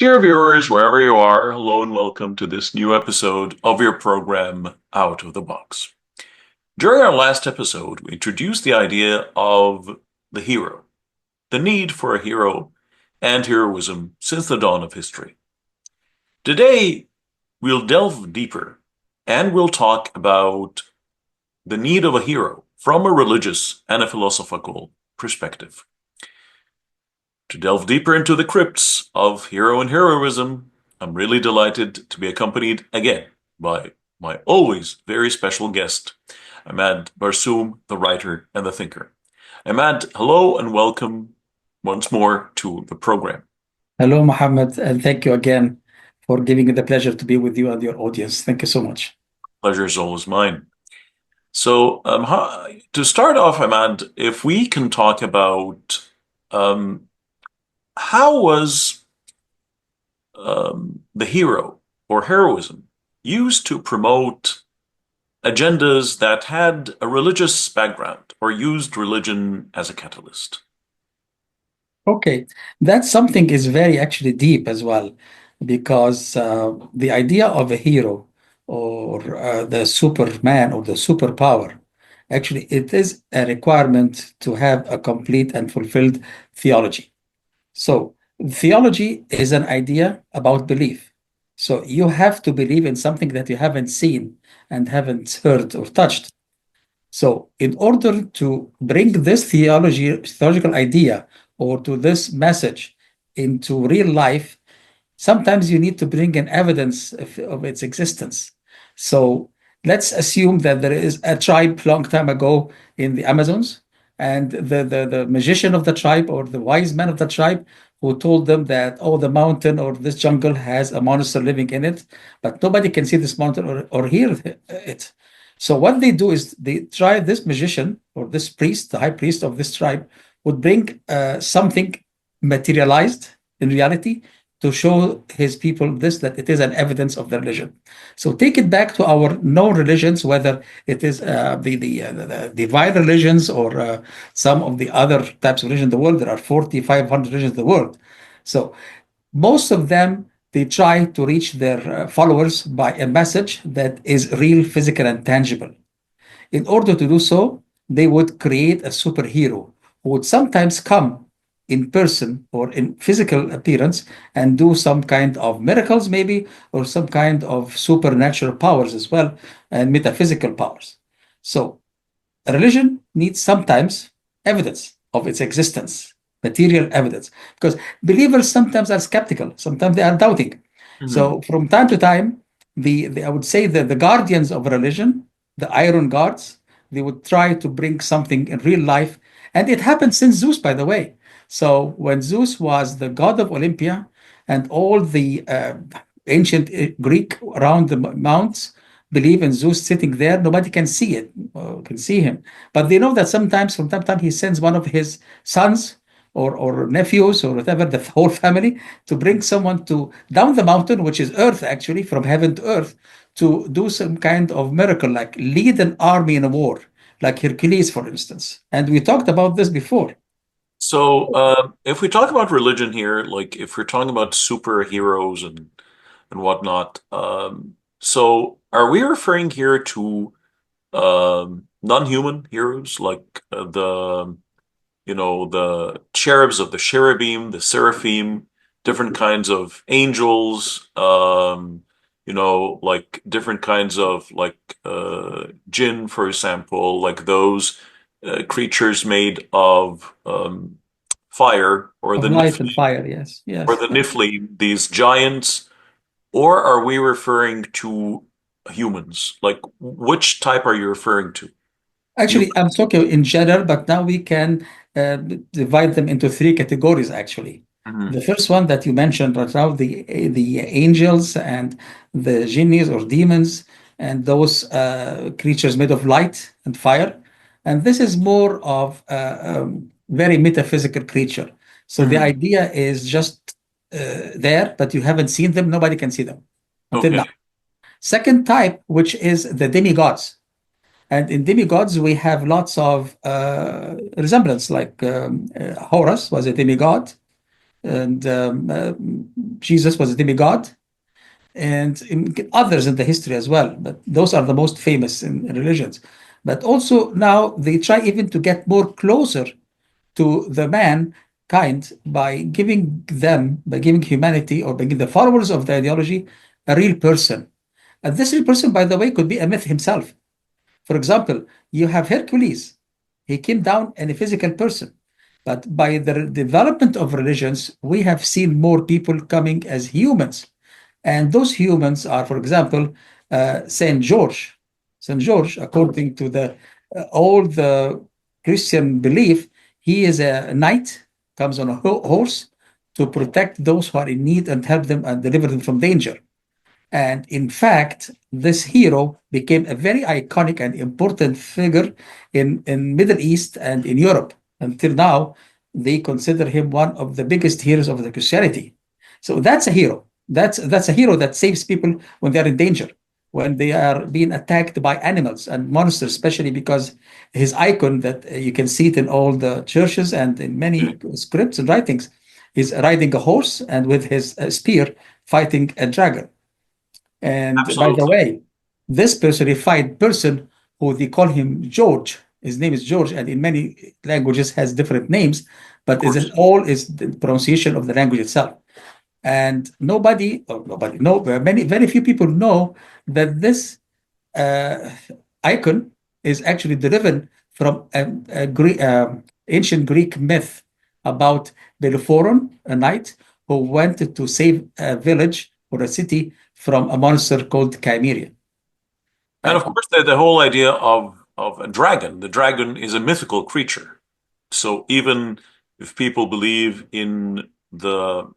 Dear viewers, wherever you are, hello and welcome to this new episode of your program Out of the Box. During our last episode, we introduced the idea of the hero, the need for a hero and heroism since the dawn of history. Today, we'll delve deeper and we'll talk about the need of a hero from a religious and a philosophical perspective. To delve deeper into the crypts of hero and heroism, I'm really delighted to be accompanied again by my always very special guest, Ahmad Barsoum, the writer and the thinker. Ahmad, hello and welcome once more to the program. Hello, Mohammed, and thank you again for giving me the pleasure to be with you and your audience. Thank you so much. Pleasure is always mine. So, to start off, Ahmad, if we can talk about um, how was the hero or heroism used to promote agendas that had a religious background or used religion as a catalyst? Okay, that's something is very actually deep as well, because the idea of a hero or the Superman or the superpower, actually, it is a requirement to have a complete and fulfilled theology. So, theology is an idea about belief. So, you have to believe in something that you haven't seen and haven't heard or touched. So, in order to bring this theological idea or to this message into real life, sometimes you need to bring in evidence of its existence. So, let's assume that there is a tribe long time ago in the Amazons, and the magician of the tribe or the wise man of the tribe who told them that, oh, the mountain or this jungle has a monster living in it, but nobody can see this mountain or hear it. So what they do is they try this magician or this priest, the high priest of this tribe, would bring something materialized in reality to show his people this, that it is an evidence of the religion. So take it back to our known religions, whether it is the divine religions or some of the other types of religion in the world. There are 4,500 religions in the world. So most of them, they try to reach their followers by a message that is real, physical, and tangible. In order to do so, they would create a superhero who would sometimes come in person or in physical appearance and do some kind of miracles, maybe, or some kind of supernatural powers as well, and metaphysical powers. So, a religion needs sometimes evidence of its existence, material evidence, because believers sometimes are skeptical, sometimes they are doubting. Mhm. So, from time to time, I would say that the guardians of religion, the iron guards, they would try to bring something in real life. And it happened since Zeus, by the way. So, when Zeus was the god of Olympia and all the ancient Greek around the mounts believe in Zeus sitting there. Nobody can see it, can see him. But they know that sometimes, from time to time, he sends one of his sons or nephews or whatever, the whole family, to bring someone to down the mountain, which is earth actually, from heaven to earth, to do some kind of miracle, like lead an army in a war, like Hercules, for instance. And we talked about this before. So, if we talk about religion here, like if we're talking about superheroes and whatnot, so are we referring here to non-human heroes like the cherubs of the cherubim, the seraphim, different kinds of angels, like different kinds of like jinn, for example, like those creatures made of fire, or Of light and fire, yes, or yes. the Niflheim, these giants, or are we referring to humans? Like, which type are you referring to? Actually, I'm Humans. talking in general, but now we can uh, divide them into three categories, actually. Mhm. The first one that you mentioned right now, the angels and the genies or demons, and those creatures made of light and fire. And this is more of a very metaphysical creature. So the Mhm. idea is just there, but you haven't seen them. Nobody can see them until Okay. now. Second type, which is the demigods. And in demigods, we have lots of resemblance, like Horus was a demigod, and Jesus was a demigod, and others in the history as well. But those are the most famous in religions. But also now they try even to get more closer to the mankind by giving humanity or by giving the followers of the ideology a real person. And this real person, by the way, could be a myth himself. For example, you have Hercules. He came down in a physical person. But by the development of religions, we have seen more people coming as humans. And those humans are, for example, Saint George. Saint George, according to the all the Christian belief, he is a knight, comes on a horse to protect those who are in need and help them and deliver them from danger. And in fact, this hero became a very iconic and important figure in Middle East and in Europe. Until now, they consider him one of the biggest heroes of the Christianity. So that's a hero. That's a hero that saves people when they are in danger, when they are being attacked by animals and monsters, especially because his icon that you can see it in all the churches and in many scripts and writings is riding a horse and with his spear fighting a dragon. And by the Absolutely. way, this personified person who they call him George, his name is George, and in many languages has different names, Of but course. all is the pronunciation of the language itself. And very few people know that this uh, icon is actually derived from ancient Greek myth about Bellerophon, a knight who wanted to save a village or a city from a monster called Chimera. And of And course, the whole idea of a dragon, the dragon is a mythical creature. So even if people believe in the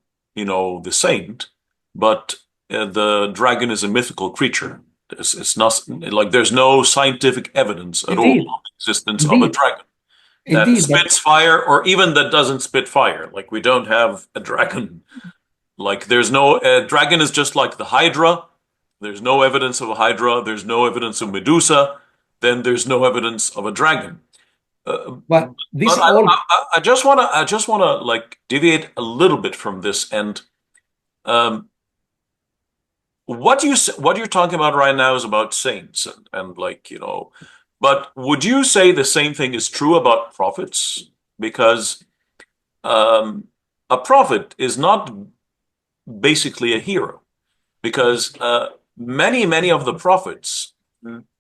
saint, but the dragon is a mythical creature. It's not like there's no scientific evidence at all indeed, of the existence of a indeed, dragon that indeed, but spits fire or even that doesn't spit fire. Like we don't have a dragon. Like there's no dragon is just like the Hydra. There's no evidence of a Hydra. There's no evidence of Medusa. Then there's no evidence of a dragon. Uh, but these but all I just wanna like deviate a little bit from this and um, what you're talking about right now is about saints and like but would you say the same thing is true about prophets? Because um, a prophet is not basically a hero because many of the prophets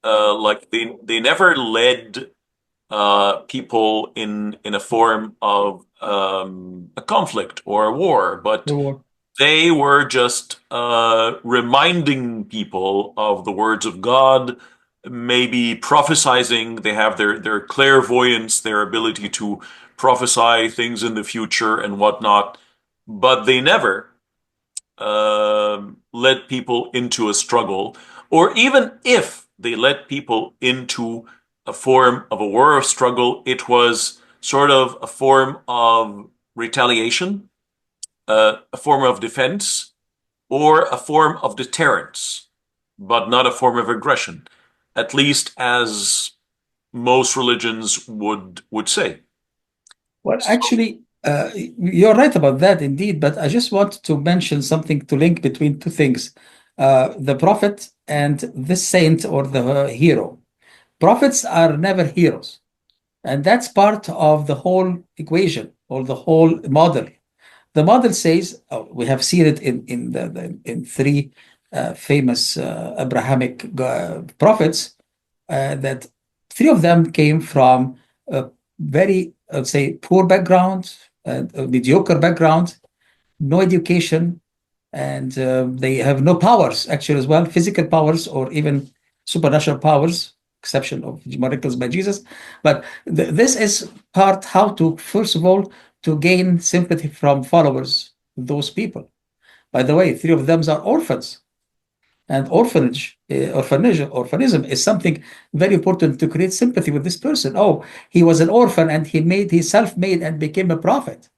like they never led people in a form of a conflict or a war, but the war. they were just reminding people of the words of God, maybe prophesizing. They have their clairvoyance, their ability to prophesy things in the future and whatnot, but they never led people into a struggle, or even if they led people into a form of a war or struggle, it was sort of a form of retaliation, a form of defense, or a form of deterrence, but not a form of aggression, at least as most religions would say. Well, So, actually, you're right about that indeed, but I just want to mention something to link between two things, the prophet and the saint or the hero. Prophets are never heroes, and that's part of the whole equation or the whole model. The model says, we have seen it in three famous Abrahamic prophets, that three of them came from a very, let's say, poor background, a mediocre background, no education, and they have no powers actually as well, physical powers or even supernatural powers, exception of miracles by Jesus. But this is part how to, first of all, to gain sympathy from followers, those people. By the way, three of them are orphans. And orphanism is something very important to create sympathy with this person. Oh, he was an orphan and he self-made and became a prophet.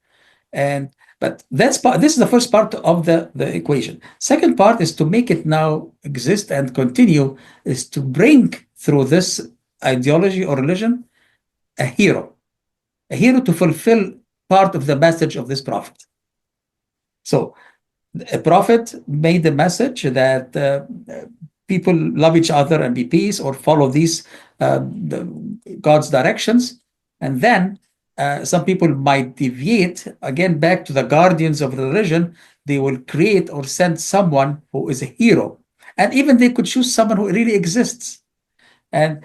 And but that's part. This is the first part of the equation. Second part is to make it now exist and continue, is to bring through this ideology or religion a hero to fulfill part of the message of this prophet. So A prophet made the message that people love each other and be peace, or follow these God's directions. And then some people might deviate again back to the guardians of the religion. They will create or send someone who is a hero. And even they could choose someone who really exists and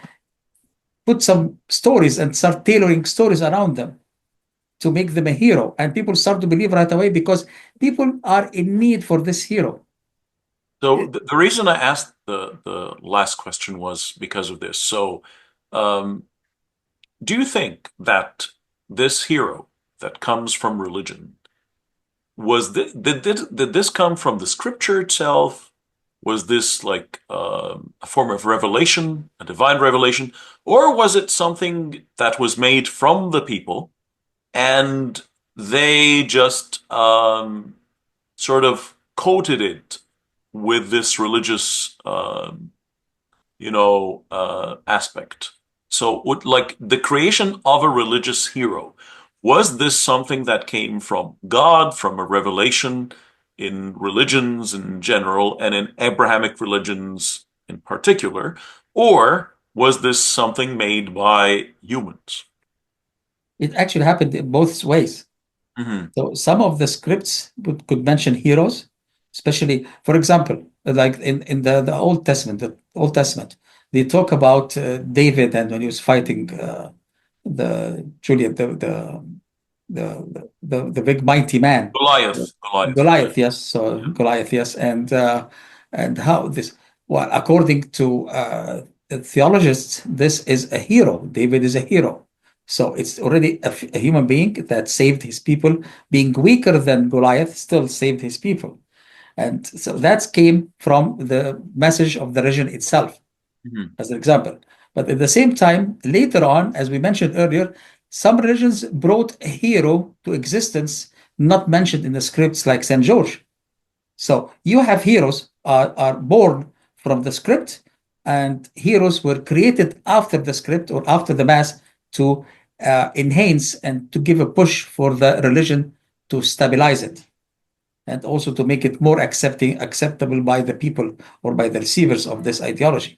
put some stories and start tailoring stories around them to make them a hero. And people start to believe right away because people are in need for this hero. So the reason I asked the last question was because of this. So, um, do you think that this hero that comes from religion did this come from the scripture itself? Was this like a form of revelation, a divine revelation, or was it something that was made from the people and they just sort of coated it with this religious, aspect? So, like the creation of a religious hero, was this something that came from God, from a revelation in religions in general, and in Abrahamic religions in particular, or was this something made by humans? It actually happened in both ways. Hmm. So some of the scripts could mention heroes, especially, for example, like in the Old Testament, they talk about David and when he was fighting the Juliet, the big mighty man. Goliath. Goliath, yes. So Yeah. Goliath, yes, and how this? Well, according to theologists, this is a hero. David is a hero. So it's already a human being that saved his people, being weaker than Goliath, still saved his people. And so that came from the message of the religion itself, Mhm. as an example. But at the same time, later on, as we mentioned earlier, some religions brought a hero to existence not mentioned in the scripts, like St. George. So you have heroes are born from the script, and heroes were created after the script or after the mass to enhance and to give a push for the religion to stabilize it, and also to make it more acceptable by the people or by the receivers of this ideology.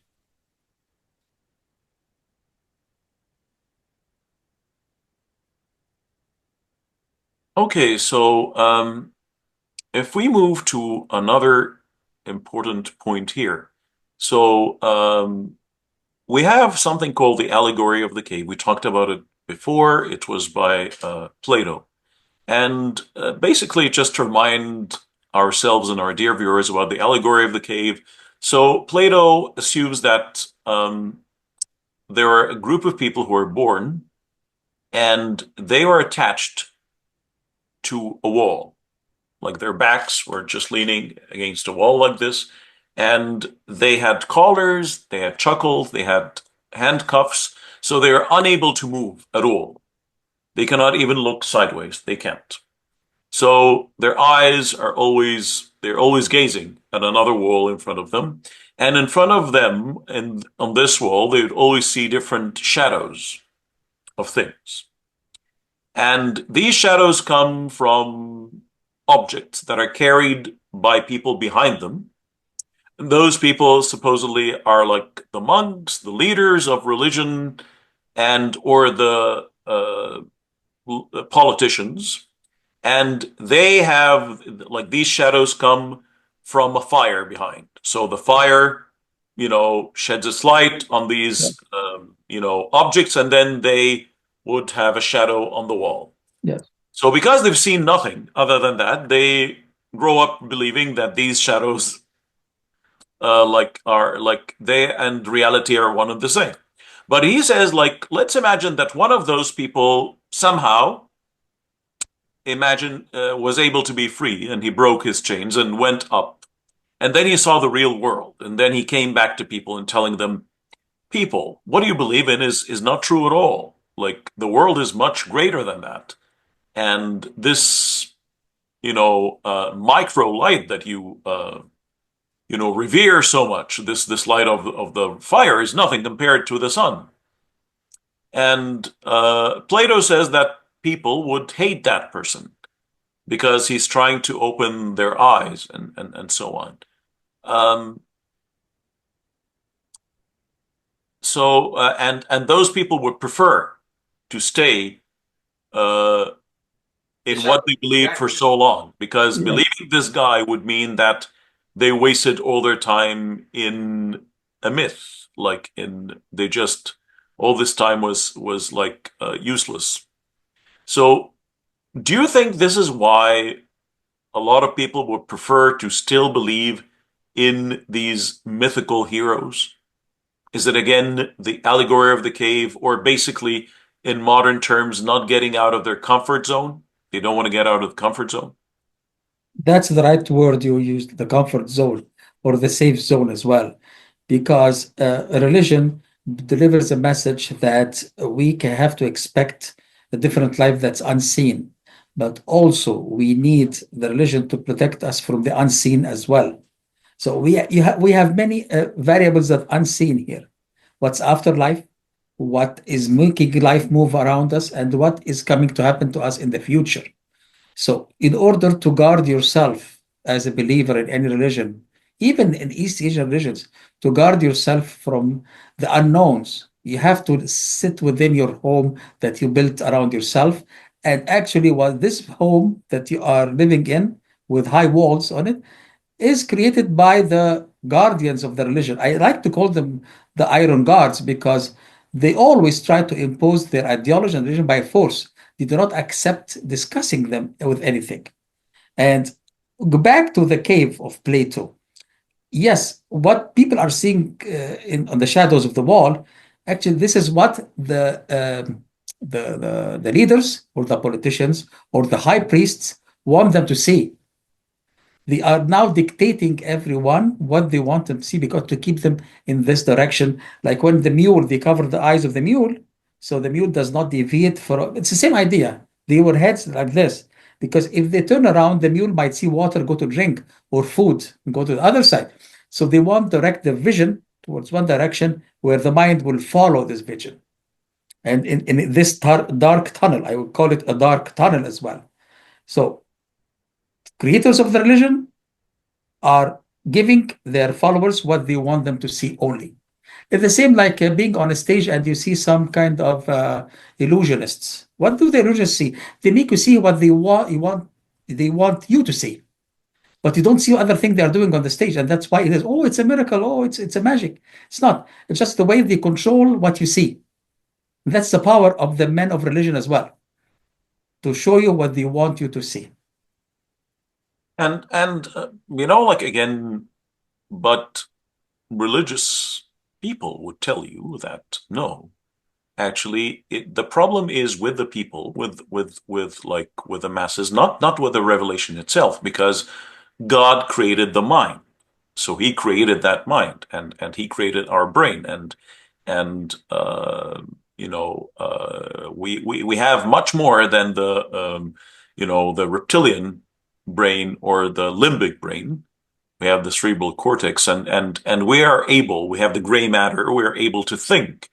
Okay, so if we move to another important point here, so we have something called the allegory of the cave. We talked about it before. It was by Plato. And basically, just to remind ourselves and our dear viewers about the allegory of the cave. So Plato assumes that there are a group of people who are born and they are attached to a wall. Like their backs were just leaning against a wall like this. And they had collars, they had chuckles, they had handcuffs. So they are unable to move at all. They cannot even look sideways. They can't. So their eyes are they're always gazing at another wall in front of them. And in front of them, and on this wall, they would always see different shadows of things. And these shadows come from objects that are carried by people behind them. And those people supposedly are like the monks, the leaders of religion, and or the politicians. And they have like these shadows come from a fire behind. So the fire, sheds its light on Yeah. these, objects, and then they would have a shadow on the wall. Yes. So because they've seen nothing other than that, they grow up believing that these shadows, are like they and reality are one and the same. But he says, like, let's imagine that one of those people somehow was able to be free, and he broke his chains and went up. And then he saw the real world, and then he came back to people and telling them, people, what do you believe in is not true at all. Like the world is much greater than that. And this, micro light that revere so much, this light of the fire is nothing compared to the sun. And Plato says that people would hate that person. because he's trying to open their eyes and so on. Um, and those people would prefer to stay uh, in what they believed for so long, because Yes. believing this guy would mean that they wasted all their time in a myth, like in they just all this time was like useless. So, do you think this is why a lot of people would prefer to still believe in these mythical heroes? Is it again the allegory of the cave, or basically, in modern terms, not getting out of their comfort zone? They don't want to get out of the comfort zone. That's the right word you used, the comfort zone or the safe zone as well, because a religion delivers a message that have to expect a different life that's unseen, but also we need the religion to protect us from the unseen as well. So we have many variables that unseen here. What's afterlife? What is making life move around us, and what is coming to happen to us in the future? So, in order to guard yourself as a believer in any religion, even in East Asian religions, to guard yourself from the unknowns, you have to sit within your home that you built around yourself. And actually, what this home that you are living in with high walls on it is created by the guardians of the religion. I like to call them the Iron Guards because they always try to impose their ideology and religion by force. They do not accept discussing them with anything. And go back to the cave of Plato. Yes, what people are seeing on the shadows of the wall, actually, this is what the leaders or the politicians or the high priests want them to see. They are now dictating everyone what they want them to see because to keep them in this direction. Like when the mule, they cover the eyes of the mule, so the mule does not deviate for. It's the same idea. They were heads like this because if they turn around, the mule might see water, go to drink, or food, and go to the other side. So they want to direct the vision towards one direction where the mind will follow this vision. And in this dark tunnel, I would call it a dark tunnel as well. So creators of the religion are giving their followers what they want them to see only. It's the same like being on a stage and you see some kind of illusionists. What do the illusionists see? They make you see what they want you to see, but you don't see other thing they are doing on the stage, and that's why it is. Oh, it's a miracle. Oh, it's a magic. It's not. It's just the way they control what you see. That's the power of the men of religion as well, to show you what they want you to see. And like again, but religious people would tell you that no, actually, the problem is with the people, with the masses, not with the revelation itself, because God created the mind. So he created that mind, and he created our brain, and we have much more than the reptilian brain or the limbic brain. We have the cerebral cortex, and we have the gray matter. We are able to think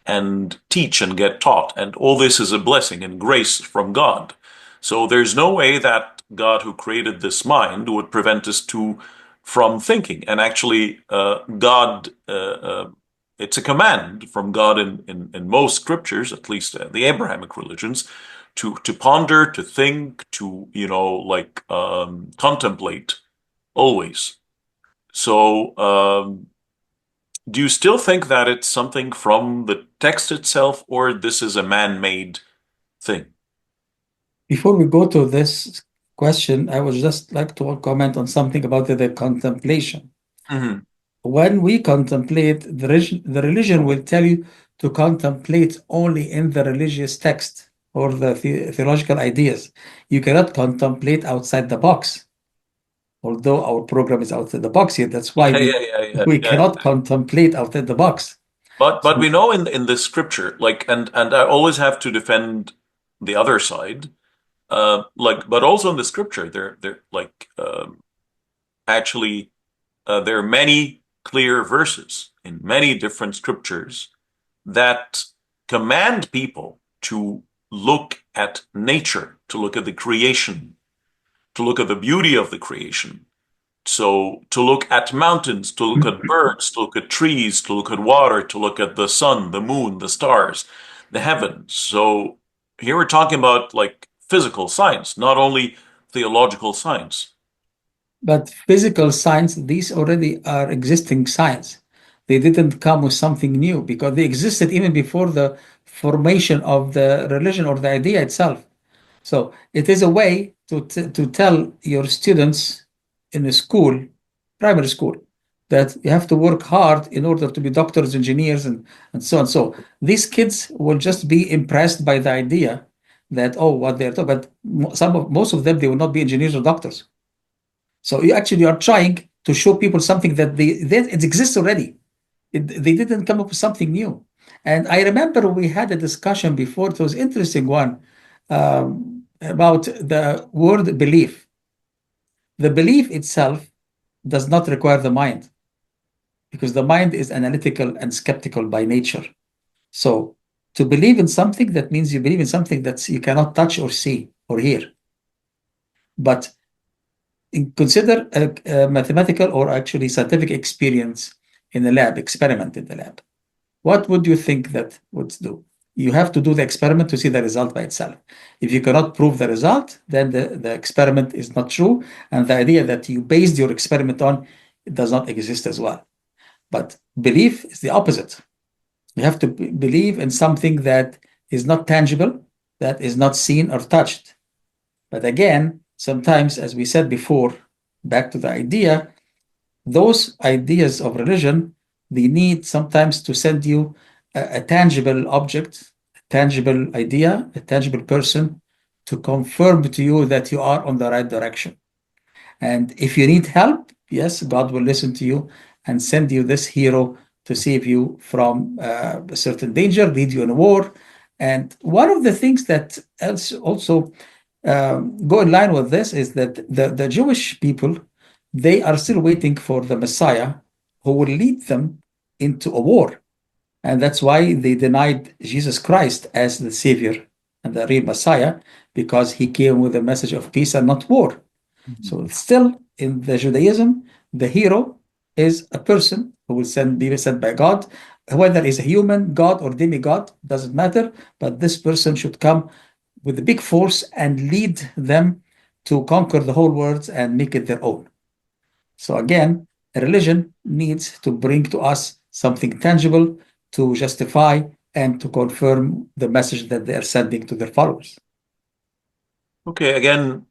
and teach and get taught, and all this is a blessing and grace from God. So there's no way that God, who created this mind, would prevent us from thinking. And actually, God, it's a command from God in most scriptures, at least the Abrahamic religions, to ponder, to think, to contemplate always. So, do you still think that it's something from the text itself, or this is a man-made thing? Before we go to this question, I would just like to comment on something about the contemplation. Hmm. When we contemplate, the religion will tell you to contemplate only in the religious text or the theological ideas. You cannot contemplate outside the box. Although our program is outside the box here, that's why Yeah, we yeah, yeah, yeah, we yeah. cannot contemplate outside the box. But So we know in the scripture, like, and I always have to defend the other side, but also in the scripture, there like actually there are many clear verses in many different scriptures that command people to look at nature, to look at the creation, to look at the beauty of the creation. So to look at mountains, to look at birds, to look at trees, to look at water, to look at the sun, the moon, the stars, the heavens. So here we're talking about like physical science, not only theological science. But physical science, these already are existing science. They didn't come with something new because they existed even before the formation of the religion or the idea itself. So it is a way to tell your students in a school, primary school, that you have to work hard in order to be doctors, engineers, and so on. So these kids will just be impressed by the idea that, oh, what they're talking, but most of them, they will not be engineers or doctors. So you actually are trying to show people something that it exists already. They didn't come up with something new. And I remember we had a discussion before. It was an interesting one about the word belief. The belief itself does not require the mind because the mind is analytical and skeptical by nature. So to believe in something, that means you believe in something that you cannot touch or see or hear. But consider a mathematical or actually scientific experience in the lab, experiment in the lab. What would you think that would do? You have to do the experiment to see the result by itself. If you cannot prove the result, then the experiment is not true. And the idea that you based your experiment on it does not exist as well. But belief is the opposite. You have to believe in something that is not tangible, that is not seen or touched. But again, sometimes, as we said before, back to the idea, those ideas of religion, they need sometimes to send you a tangible object, a tangible idea, a tangible person to confirm to you that you are on the right direction. And if you need help, yes, God will listen to you and send you this hero to save you from a certain danger, lead you in a war. And one of the things that else also go in line with this is that the Jewish people, they are still waiting for the Messiah who will lead them into a war. And that's why they denied Jesus Christ as the Savior and the real Messiah, because he came with a message of peace and not war. So still in the Judaism, the hero is a person who will be sent by God, whether he's a human, God, or demigod, doesn't matter. But this person should come with a big force and lead them to conquer the whole world and make it their own. So again, a religion needs to bring to us something tangible to justify and to confirm the message that they are sending to their followers. Okay, again,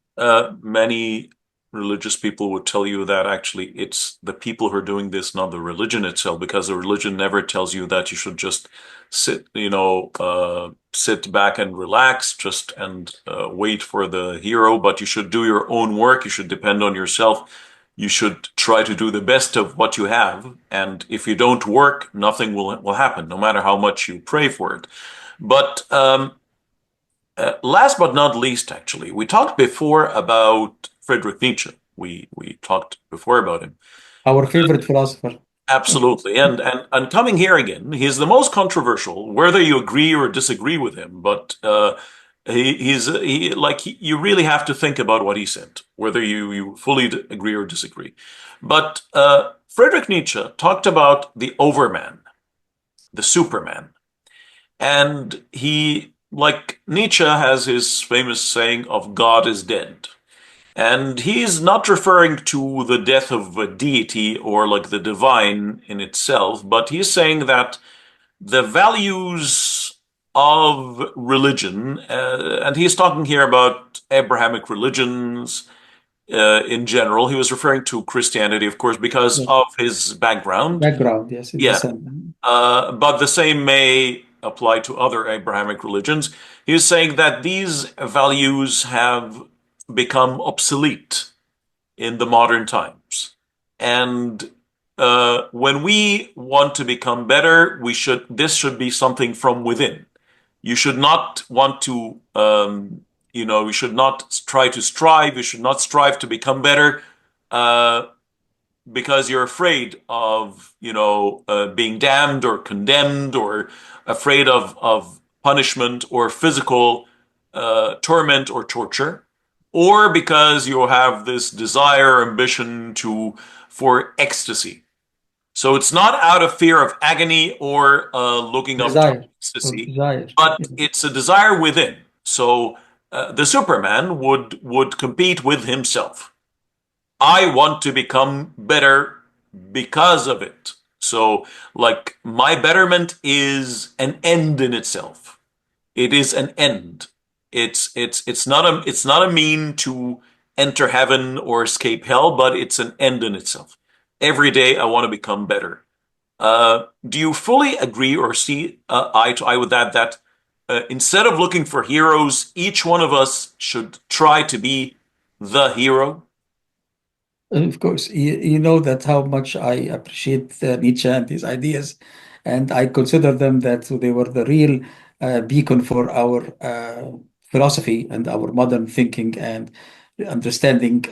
many religious people would tell you that actually it's the people who are doing this, not the religion itself, because the religion never tells you that you should just sit back and relax, just and wait for the hero, but you should do your own work. You should depend on yourself. You should try to do the best of what you have. And if you don't work, nothing will happen, no matter how much you pray for it. But last but not least, actually, we talked before about Friedrich Nietzsche. We talked before about him. Our favorite philosopher. Absolutely. And coming here again, he's the most controversial, whether you agree or disagree with him, but you really have to think about what he said, whether you fully agree or disagree. But Friedrich Nietzsche talked about the overman, the superman. And like Nietzsche has his famous saying of God is dead. And he's not referring to the death of a deity or like the divine in itself, but he's saying that the values of religion, and he's talking here about Abrahamic religions in general. He was referring to Christianity, of course, because Yes. of his background. Background, yes, it's the Yeah, same. but the same may apply to other Abrahamic religions. He's saying that these values have become obsolete in the modern times. And when we want to become better, this should be something from within. You should not want to, you should not try to strive. You should not strive to become better. Because you're afraid of, being damned or condemned or afraid of punishment or physical torment or torture, or because you have this desire, ambition for ecstasy. So it's not out of fear of agony or looking up to Desire or ecstasy, desire. but it's a desire within. So the Superman would compete with himself. I want to become better because of it. So, like, my betterment is an end in itself. It is an end. It's not a mean to enter heaven or escape hell, but it's an end in itself. Every day I want to become better. Do you fully agree or see eye to eye with that instead of looking for heroes, each one of us should try to be the hero? Of course, you know that how much I appreciate Nietzsche and his ideas, and I consider them that they were the real beacon for our philosophy and our modern thinking and understanding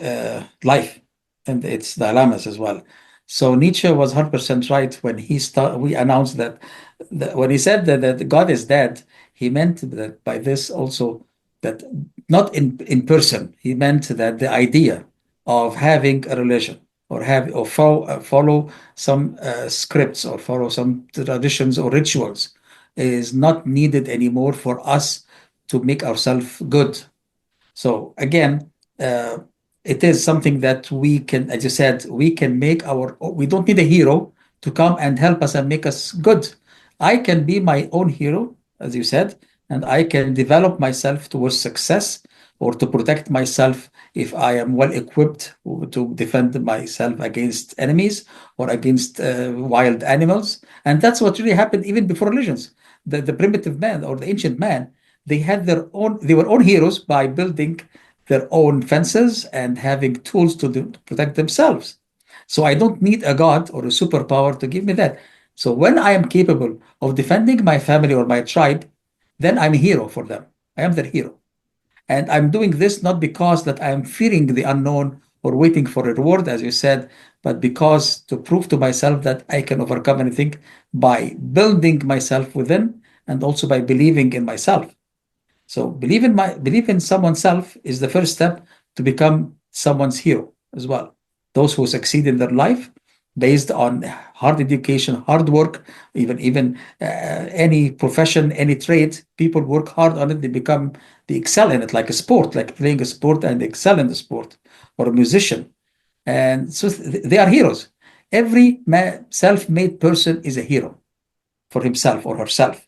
life and its dilemmas as well. So Nietzsche was 100% right when we announced that when he said that God is dead, he meant that by this also that not in person, he meant that the idea of having a religion or follow some scripts or follow some traditions or rituals is not needed anymore for us to make ourselves good. So again, uh, it is something that we can, as you said, we can make we don't need a hero to come and help us and make us good. I can be my own hero, as you said, and I can develop myself towards success or to protect myself if I am well equipped to defend myself against enemies or against wild animals. And that's what really happened even before religions. The primitive man or the ancient man, they were own heroes by building their own fences and having tools to protect themselves. So I don't need a god or a superpower to give me that. So when I am capable of defending my family or my tribe, then I'm a hero for them. I am their hero. And I'm doing this not because that I'm fearing the unknown or waiting for a reward, as you said, but because to prove to myself that I can overcome anything by building myself within and also by believing in myself. So believe in someone's self is the first step to become someone's hero as well. Those who succeed in their life based on hard education, hard work, any profession, any trade, people work hard on it. They excel in it, like a sport, like playing a sport and excel in the sport, or a musician, and so they are heroes. Every self-made person is a hero for himself or herself.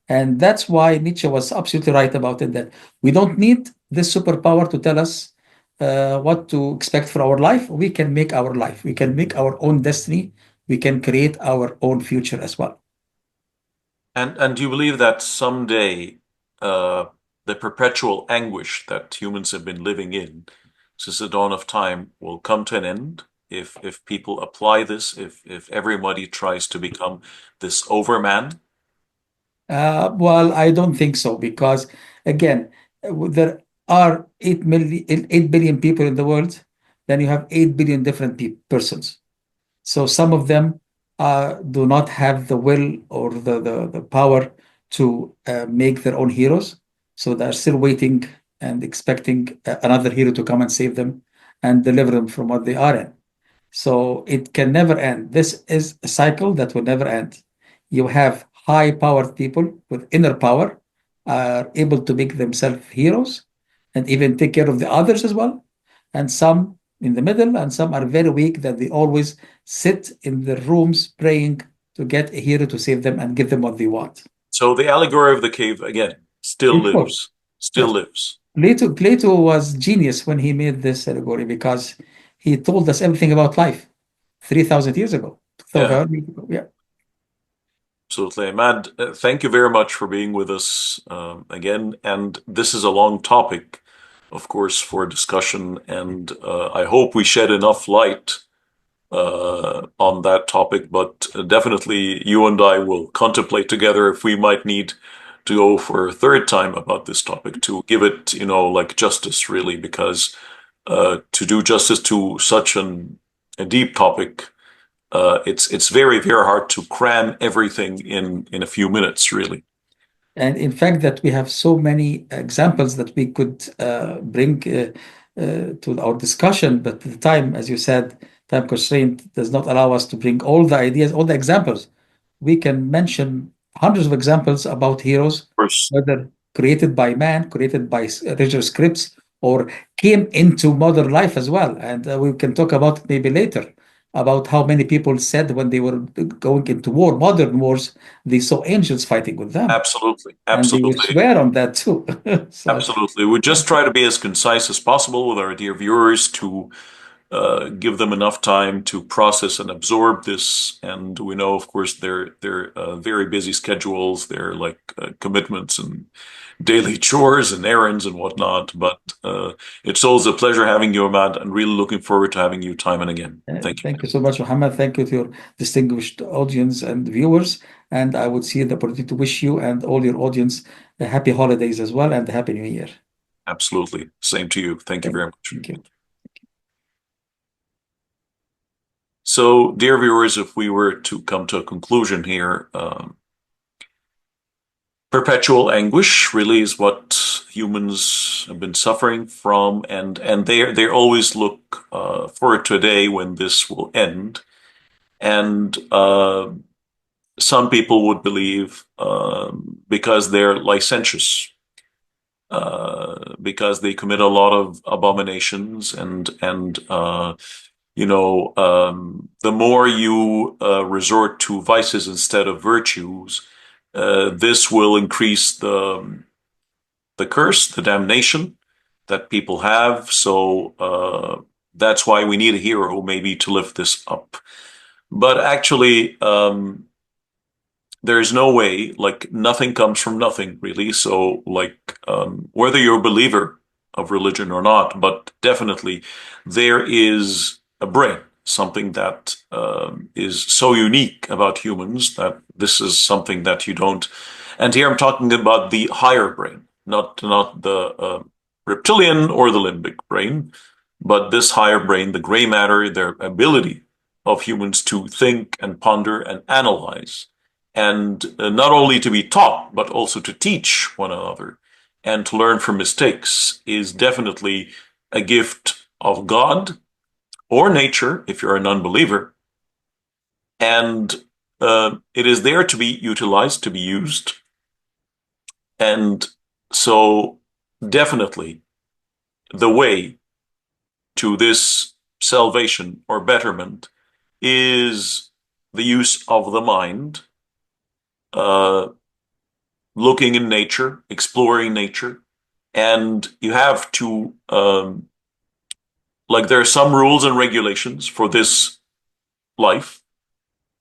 And that's why Nietzsche was absolutely right about it that we don't need this superpower to tell us what to expect for our life. We can make our life, we can make our own destiny, we can create our own future as well. And do you believe that someday uh, the perpetual anguish that humans have been living in since the dawn of time will come to an end if people apply this, if everybody tries to become this overman? Well, I don't think so because, again, there are 8 billion people in the world. Then you have 8 billion different persons. So some of them do not have the will or the power to make their own heroes. So they're still waiting and expecting another hero to come and save them and deliver them from what they are in. So it can never end. This is a cycle that will never end. You have high powered people with inner power are able to make themselves heroes and even take care of the others as well. And some in the middle, and some are very weak that they always sit in the rooms praying to get a hero to save them and give them what they want. So the allegory of the cave again still Of course, lives, still yes. lives. Plato was genius when he made this allegory because he told us everything about life 3,000 years ago. Yeah. 2,000 years ago. Yeah. Absolutely. Ahmad, thank you very much for being with us again. And this is a long topic, of course, for discussion. And I hope we shed enough light on that topic. But definitely, you and I will contemplate together if we might need to go for a third time about this topic to give it, like justice, really, because to do justice to such a deep topic it's very, very hard to cram everything in a few minutes, really. And in fact, that we have so many examples that we could bring to our discussion, but the time, as you said, time constraint does not allow us to bring all the ideas, all the examples. We can mention hundreds of examples about heroes, course. whether created by man, created by original scripts, or came into modern life as well. And we can talk about it maybe later, about how many people said when they were going into war, modern wars, they saw angels fighting with them. Absolutely. And they would Absolutely. swear on that too. So, Absolutely. We just try to be as concise as possible with our dear viewers to give them enough time to process and absorb this. And we know, of course, they're very busy schedules, their like commitments and daily chores and errands and whatnot. But it's always a pleasure having you, Ahmad, and really looking forward to having you time and again. Thank you. thank you so much, Muhammad. Thank you to your distinguished audience and viewers. And I would see the opportunity to wish you and all your audience a happy holidays as well and a happy new year. Absolutely. Same to you. Thank you very much. Thank you. So, dear viewers, if we were to come to a conclusion here, perpetual anguish really is what humans have been suffering from, and they always look for today when this will end. And some people would believe because they're licentious, because they commit a lot of abominations, and the more you resort to vices instead of virtues, this will increase the curse, the damnation that people have. So that's why we need a hero, maybe, to lift this up. But actually, there is no way, like nothing comes from nothing, really. So, like, whether you're a believer of religion or not, but definitely there is a brain, something that is so unique about humans that this is something that you don't. And here I'm talking about the higher brain, not the reptilian or the limbic brain, but this higher brain, the gray matter, their ability of humans to think and ponder and analyze, and not only to be taught, but also to teach one another and to learn from mistakes is definitely a gift of God or nature if you're a non-believer. And it is there to be utilized, to be used. And so definitely the way to this salvation or betterment is the use of the mind, looking in nature, exploring nature, and you have to, like, there are some rules and regulations for this life.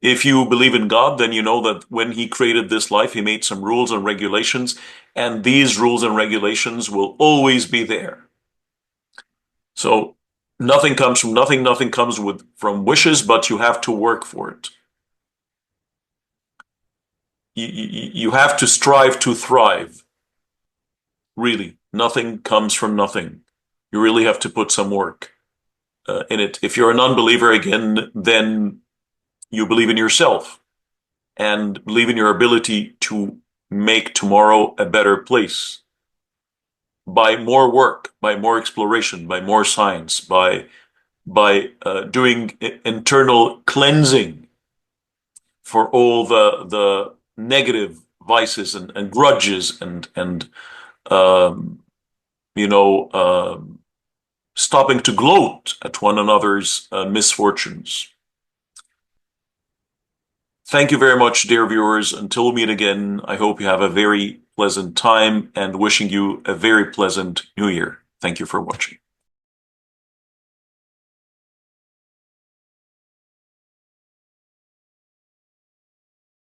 If you believe in God, then you know that when He created this life, He made some rules and regulations, and these rules and regulations will always be there. So nothing comes from nothing, nothing comes from wishes, but you have to work for it. You have to strive to thrive. Really, nothing comes from nothing. You really have to put some work in it. If you're a non-believer, again, then you believe in yourself and believe in your ability to make tomorrow a better place by more work, by more exploration, by more science, by doing internal cleansing for all the negative vices and grudges and stopping to gloat at one another's misfortunes. Thank you very much, dear viewers. Until we meet again, I hope you have a very pleasant time and wishing you a very pleasant new year. Thank you for watching.